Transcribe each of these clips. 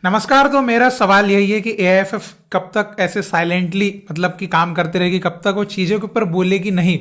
नमस्कार। तो मेरा सवाल यही है कि एआईएफएफ कब तक ऐसे साइलेंटली मतलब कि काम करती रहेगी, कब तक वो चीज़ों के ऊपर बोलेगी नहीं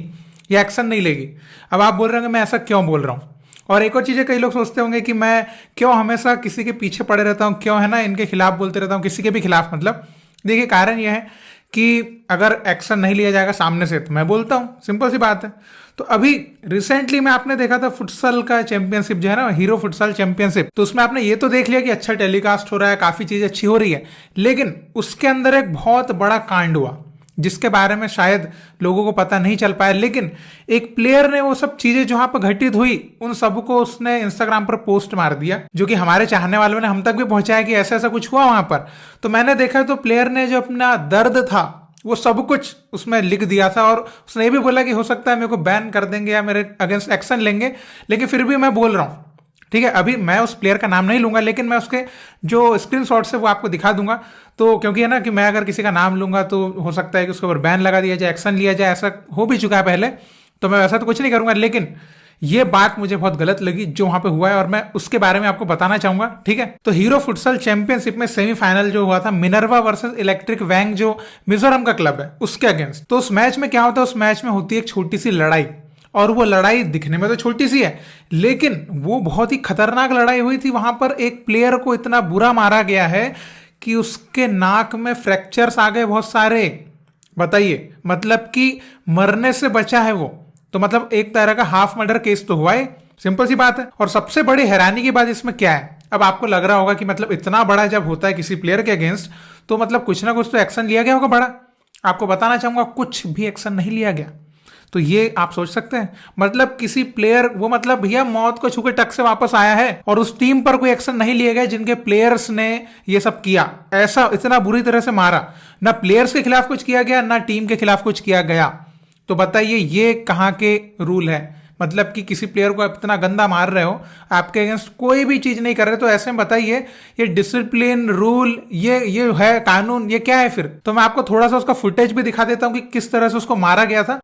या एक्शन नहीं लेगी। अब आप बोल रहे होंगे मैं ऐसा क्यों बोल रहा हूँ। और एक और चीज़ है, कई लोग सोचते होंगे कि मैं क्यों हमेशा किसी के पीछे पड़े रहता हूँ, क्यों है ना इनके खिलाफ बोलते रहता हूँ, किसी के भी खिलाफ। मतलब देखिए, कारण यह है कि अगर एक्शन नहीं लिया जाएगा सामने से तो मैं बोलता हूँ, सिंपल सी बात है। तो अभी रिसेंटली में आपने देखा था फुटसल का चैंपियनशिप जो है ना, हीरो फुटसल चैंपियनशिप, तो उसमें आपने ये तो देख लिया कि अच्छा टेलीकास्ट हो रहा है, काफी चीज अच्छी हो रही है, लेकिन उसके अंदर एक बहुत बड़ा कांड हुआ जिसके बारे में शायद लोगों को पता नहीं चल पाया। लेकिन एक प्लेयर ने वो सब चीजें जहां पर घटित हुई उन सबको उसने इंस्टाग्राम पर पोस्ट मार दिया, जो कि हमारे चाहने वालों ने हम तक भी पहुंचाया कि ऐसा ऐसा कुछ हुआ वहां पर। तो मैंने देखा तो प्लेयर ने जो अपना दर्द था वो सब कुछ उसमें लिख दिया था, और उसने ये भी बोला कि हो सकता है मेरे को बैन कर देंगे या मेरे अगेंस्ट एक्शन लेंगे, लेकिन फिर भी मैं बोल रहा हूं। ठीक है, अभी मैं उस प्लेयर का नाम नहीं लूंगा, लेकिन मैं उसके जो स्क्रीनशॉट्स है वो आपको दिखा दूंगा। तो क्योंकि है ना कि मैं अगर किसी का नाम लूंगा तो हो सकता है कि उसके ऊपर बैन लगा दिया जाए, एक्शन लिया जाए, ऐसा हो भी चुका है पहले। तो मैं वैसा तो कुछ नहीं करूंगा, लेकिन ये बात मुझे बहुत गलत लगी जो वहां पे हुआ है, और मैं उसके बारे में आपको बताना चाहूंगा। ठीक है, तो हीरो फुटसल चैंपियनशिप में सेमीफाइनल जो हुआ था मिनर्वा वर्सेस इलेक्ट्रिक वैंग, जो मिजोरम का क्लब है, उसके अगेंस्ट। तो उस मैच में क्या होता है, उस मैच में होती है एक छोटी सी लड़ाई, और वो लड़ाई दिखने में तो छोटी सी है, लेकिन वो बहुत ही खतरनाक लड़ाई हुई थी। वहां पर एक प्लेयर को इतना बुरा मारा गया है कि उसके नाक में फ्रैक्चर्स आ गए बहुत सारे। बताइए, मतलब कि मरने से बचा है वो। तो मतलब एक तरह का हाफ मर्डर केस तो हुआ है, सिंपल सी बात है। और सबसे बड़ी हैरानी की बात इसमें क्या है, अब आपको लग रहा होगा कि मतलब इतना बड़ा जब होता है किसी प्लेयर के अगेंस्ट तो मतलब कुछ ना कुछ तो एक्शन लिया गया होगा बड़ा। आपको बताना चाहूंगा कुछ भी एक्शन नहीं लिया गया। तो ये आप सोच सकते हैं, मतलब किसी प्लेयर वो मतलब भैया मौत को छू के टक से वापस आया है, और उस टीम पर कोई एक्शन नहीं लिए गए जिनके प्लेयर्स ने ये सब किया, ऐसा इतना बुरी तरह से मारा। ना प्लेयर्स के खिलाफ कुछ किया गया, ना टीम के खिलाफ कुछ किया गया। तो बताइए ये कहाँ के रूल है। मतलब कि किसी प्लेयर को आप इतना गंदा मार रहे हो, आपके अगेंस्ट कोई भी चीज नहीं कर रहे, तो ऐसे में बताइए ये डिसिप्लिन रूल, ये है कानून, ये क्या है फिर। तो मैं आपको थोड़ा सा उसका फुटेज भी दिखा देता हूं कि किस तरह से उसको मारा गया था।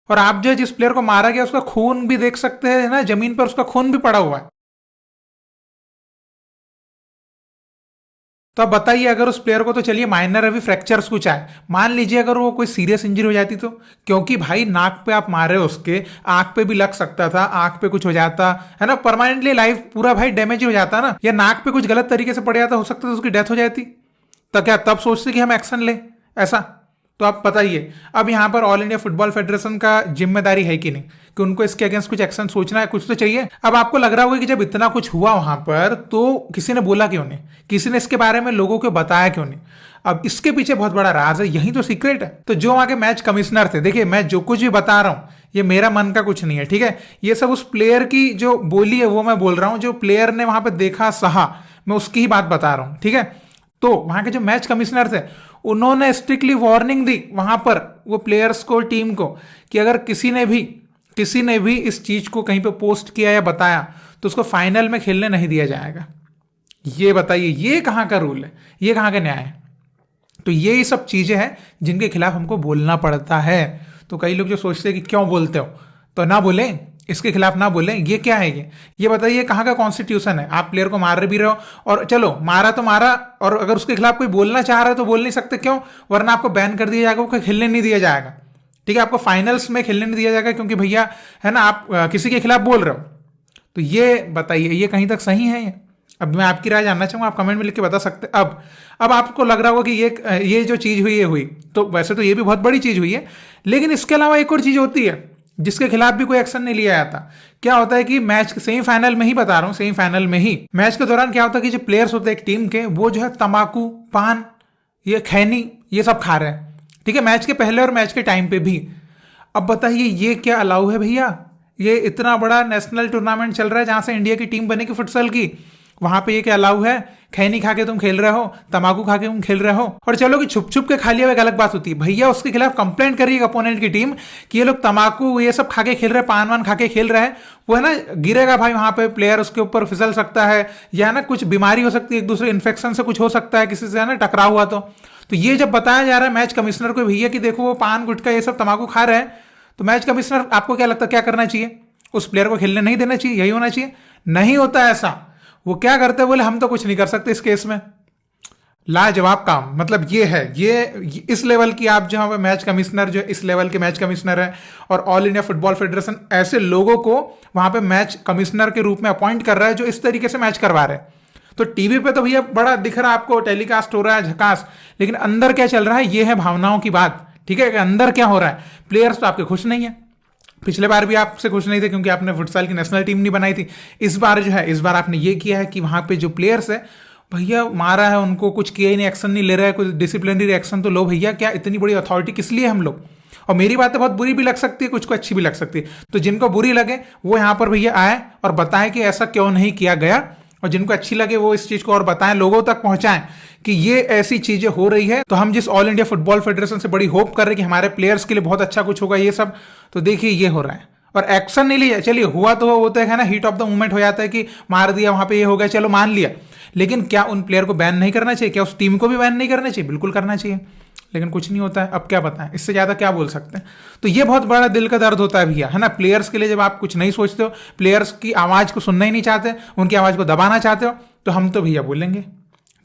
और आप जो जिस प्लेयर को मारा गया उसका खून भी देख सकते हैं ना, जमीन पर उसका खून भी पड़ा हुआ है। तो अब बताइए, अगर उस प्लेयर को तो चलिए माइनर अभी फ्रैक्चर्स कुछ आए, मान लीजिए अगर वो कोई सीरियस इंजरी हो जाती तो, क्योंकि भाई नाक पे आप मारे हो, उसके आंख पे भी लग सकता था, आंख पे कुछ हो जाता है ना, परमानेंटली लाइफ पूरा भाई डैमेज हो जाता ना, या नाक पे कुछ गलत तरीके से पड़ जाता, हो सकता था उसकी डेथ हो जाती। तो क्या तब सोचते कि हम एक्शन ले ऐसा। तो आप बताइए, अब यहां पर ऑल इंडिया फुटबॉल फेडरेशन का जिम्मेदारी है कि नहीं कि उनको इसके अगेंस्ट कुछ एक्शन सोचना है, कुछ तो चाहिए। अब आपको लग रहा होगा कि जब इतना कुछ हुआ वहां पर तो किसी ने बोला क्यों नहीं, किसी ने इसके बारे में लोगों को बताया क्यों नहीं। अब इसके पीछे बहुत बड़ा राज है, यही तो सीक्रेट है। तो जो वहां के मैच कमिश्नर थे, देखिए मैं जो कुछ भी बता रहा हूं ये मेरा मन का कुछ नहीं है, ठीक है, ये सब उस प्लेयर की जो बोली है वो मैं बोल रहा हूं, जो प्लेयर ने वहां पर देखा सहा, मैं उसकी ही बात बता रहा हूं। ठीक है, तो वहां के जो मैच कमिश्नर थे उन्होंने स्ट्रिक्टली वार्निंग दी वहां पर वो प्लेयर्स को, टीम को, कि अगर किसी ने भी इस चीज को कहीं पे पोस्ट किया या बताया तो उसको फाइनल में खेलने नहीं दिया जाएगा। ये बताइए ये कहां का रूल है, ये कहां का न्याय है। तो ये सब चीजें हैं जिनके खिलाफ हमको बोलना पड़ता है। तो कई लोग जो सोचते हैं कि क्यों बोलते हो, तो ना बोलें, इसके खिलाफ ना बोलें। ये क्या है, ये बताइए कहाँ का कॉन्स्टिट्यूशन है। आप प्लेयर को मार भी रहे हो, और चलो मारा तो मारा, और अगर उसके खिलाफ कोई बोलना चाह रहा है तो बोल नहीं सकते, क्यों, वरना आपको बैन कर दिया जाएगा, वो खेलने नहीं दिया जाएगा। ठीक है, आपको फाइनल्स में खेलने नहीं दिया जाएगा क्योंकि भैया है ना आप किसी के खिलाफ बोल रहे हो। तो ये बताइए ये कहीं तक सही है ये। अब मैं आपकी राय जानना चाहूंगा, आप कमेंट में लिख के बता सकते हैं। अब आपको लग रहा होगा कि ये जो चीज हुई ये हुई, तो वैसे तो ये भी बहुत बड़ी चीज हुई है, लेकिन इसके अलावा एक और चीज होती है जिसके खिलाफ भी कोई एक्शन नहीं लिया जाता। क्या होता है कि मैच सेमीफाइनल में ही बता रहा हूं, सेमीफाइनल में ही मैच के दौरान क्या होता है कि जो प्लेयर्स होते हैं एक टीम के, वो जो है तंबाकू, पान, ये खैनी, ये सब खा रहे हैं। ठीक है, मैच के पहले और मैच के टाइम पे भी। अब बताइए ये क्या अलाउ है भैया। ये इतना बड़ा नेशनल टूर्नामेंट चल रहा है जहां से इंडिया की टीम बनेगी फुटसल की, वहां पे ये क्या अलाउ है। खैनी खा के तुम खेल रहे हो, तंबाकू खा के तुम खेल रहे हो, और चलो कि छुप छुप के खा लिया एक अलग बात होती है। भैया उसके खिलाफ कंप्लेंट करिए अपोनेंट की टीम कि ये लोग तंबाकू ये सब खा के खेल रहे हैं, पान वान खा के खेल रहे हैं, वो है ना गिरेगा भाई वहां पे, प्लेयर उसके ऊपर फिसल सकता है, या ना कुछ बीमारी हो सकती है, एक दूसरे इन्फेक्शन से कुछ हो सकता है, किसी से है ना टकराव हुआ तो ये जब बताया जा रहा है मैच कमिश्नर को भैया कि देखो वो पान गुटखा ये सब तंबाकू खा रहे हैं, तो मैच कमिश्नर आपको क्या लगता है क्या करना चाहिए? उस प्लेयर को खेलने नहीं देना चाहिए, यही होना चाहिए? नहीं होता ऐसा। वो क्या करते हैं, बोले हम तो कुछ नहीं कर सकते इस केस में। लाजवाब काम, मतलब ये है, ये इस लेवल की आप जहां पे मैच कमिश्नर जो इस लेवल के मैच कमिश्नर है और ऑल इंडिया फुटबॉल फेडरेशन ऐसे लोगों को वहां पे मैच कमिश्नर के रूप में अपॉइंट कर रहा है जो इस तरीके से मैच करवा रहे हैं। तो टीवी पे तो भैया बड़ा दिख रहा है आपको, टेलीकास्ट हो रहा है झकास, लेकिन अंदर क्या चल रहा है ये है भावनाओं की बात। ठीक है, अंदर क्या हो रहा है? प्लेयर्स तो आपके खुश नहीं है, पिछले बार भी आपसे खुश नहीं थे क्योंकि आपने फुटसाल की नेशनल टीम नहीं बनाई थी। इस बार जो है, इस बार आपने ये किया है कि वहां पे जो प्लेयर्स है भैया मारा है उनको, कुछ किया ही नहीं, एक्शन नहीं ले रहा है, कुछ डिसिप्लिनरी एक्शन तो लो भैया। क्या इतनी बड़ी अथॉरिटी किस लिए हम लोग? और मेरी बातें बहुत बुरी भी लग सकती है, कुछ को अच्छी भी लग सकती है, तो जिनको बुरी लगे वो यहाँ पर भैया आए और बताएं कि ऐसा क्यों नहीं किया गया, और जिनको अच्छी लगे वो इस चीज को और बताएं, लोगों तक पहुंचाएं कि ये ऐसी चीजें हो रही है। तो हम जिस ऑल इंडिया फुटबॉल फेडरेशन से बड़ी होप कर रहे हैं कि हमारे प्लेयर्स के लिए बहुत अच्छा कुछ होगा, ये सब तो देखिए ये हो रहा है और एक्शन नहीं लिया। चलिए हुआ तो वो तो है ना, हीट ऑफ द मोमेंट हो जाता है कि मार दिया वहां पे, ये हो गया, चलो मान लिया, लेकिन क्या उन प्लेयर को बैन नहीं करना चाहिए? क्या उस टीम को भी बैन नहीं करना चाहिए? बिल्कुल करना चाहिए, लेकिन कुछ नहीं होता है। अब क्या बताएं, इससे ज्यादा क्या बोल सकते हैं? तो ये बहुत बड़ा दिल का दर्द होता है भैया, है ना, प्लेयर्स के लिए। जब आप कुछ नहीं सोचते हो, प्लेयर्स की आवाज को सुनना ही नहीं चाहते, उनकी आवाज को दबाना चाहते हो, तो हम तो भैया बोलेंगे,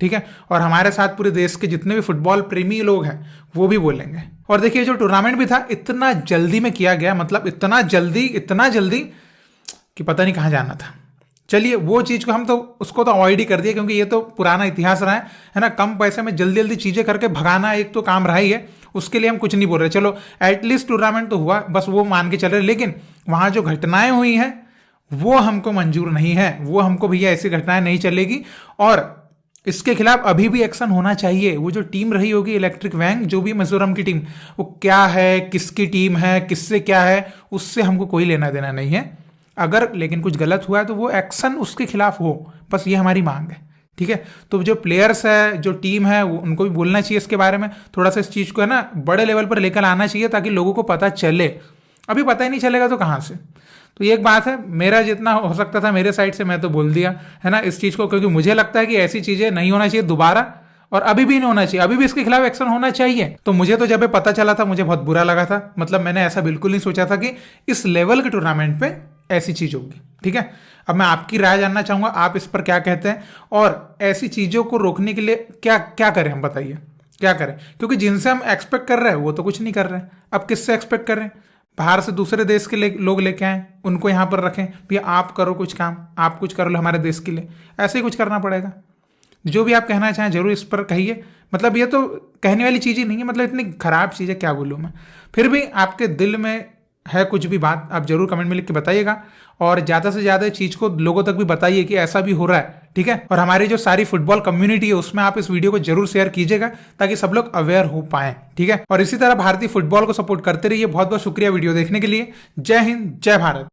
ठीक है, और हमारे साथ पूरे देश के जितने भी फुटबॉल प्रेमी लोग हैं वो भी बोलेंगे। और देखिए जो टूर्नामेंट भी था इतना जल्दी में किया गया, मतलब इतना जल्दी कि पता नहीं कहाँ जाना था। चलिए वो चीज को हम तो उसको तो अवॉइड ही कर दिया, क्योंकि ये तो पुराना इतिहास रहा है ना, कम पैसे में जल्दी जल्दी चीजें करके भगाना एक तो काम रहा ही है, उसके लिए हम कुछ नहीं बोल रहे। चलो एटलीस्ट टूर्नामेंट तो हुआ, बस वो मान के चल रहे, लेकिन वहां जो घटनाएं हुई हैं वो हमको मंजूर नहीं है, वो हमको भैया ऐसी घटनाएं नहीं चलेगी, और इसके खिलाफ अभी भी एक्शन होना चाहिए। वो जो टीम रही होगी इलेक्ट्रिक वैंग, जो भी मिजोरम की टीम, वो क्या है, किसकी टीम है, किससे क्या है, उससे हमको कोई लेना देना नहीं है। अगर लेकिन कुछ गलत हुआ है तो वो एक्शन उसके खिलाफ हो, बस ये हमारी मांग है, ठीक है। तो जो प्लेयर्स है, जो टीम है, वो उनको भी बोलना चाहिए इसके बारे में, थोड़ा सा इस चीज को है ना बड़े लेवल पर लेकर आना चाहिए, ताकि लोगों को पता चले। अभी पता ही नहीं चलेगा तो कहाँ से? तो ये एक बात है, मेरा जितना हो सकता था मेरे साइड से मैं तो बोल दिया है ना इस चीज को, क्योंकि मुझे लगता है कि ऐसी चीजें नहीं होना चाहिए दोबारा, और अभी भी नहीं होना चाहिए, अभी भी इसके खिलाफ एक्शन होना चाहिए। तो मुझे तो जब पता चला था मुझे बहुत बुरा लगा था, मतलब मैंने ऐसा बिल्कुल नहीं सोचा था कि इस लेवल के टूर्नामेंट पे ऐसी चीज होगी, ठीक है। अब मैं आपकी राय जानना चाहूंगा, आप इस पर क्या कहते हैं, और ऐसी चीजों को रोकने के लिए क्या क्या करें, हम बताइए क्या करें, क्योंकि जिनसे हम एक्सपेक्ट कर रहे हैं वो तो कुछ नहीं कर रहे हैं। अब किससे एक्सपेक्ट कर रहे हैं? बाहर से दूसरे देश के लोग लेके आए, उनको यहाँ पर रखें, भैया आप करो कुछ काम, आप कुछ कर लो हमारे देश के लिए, ऐसे ही कुछ करना पड़ेगा। जो भी आप कहना चाहें जरूर इस पर कहिए, मतलब ये तो कहने वाली चीज़ ही नहीं है, मतलब इतनी खराब चीज़ है क्या बोलूँ मैं। फिर भी आपके दिल में है कुछ भी बात, आप जरूर कमेंट में लिख के बताइएगा, और ज़्यादा से ज़्यादा चीज़ को लोगों तक भी बताइए कि ऐसा भी हो रहा है, ठीक है। और हमारी जो सारी फुटबॉल कम्युनिटी है उसमें आप इस वीडियो को जरूर शेयर कीजिएगा, ताकि सब लोग अवेयर हो पाएं, ठीक है। और इसी तरह भारतीय फुटबॉल को सपोर्ट करते रहिए। बहुत बहुत शुक्रिया वीडियो देखने के लिए। जय हिंद, जय भारत।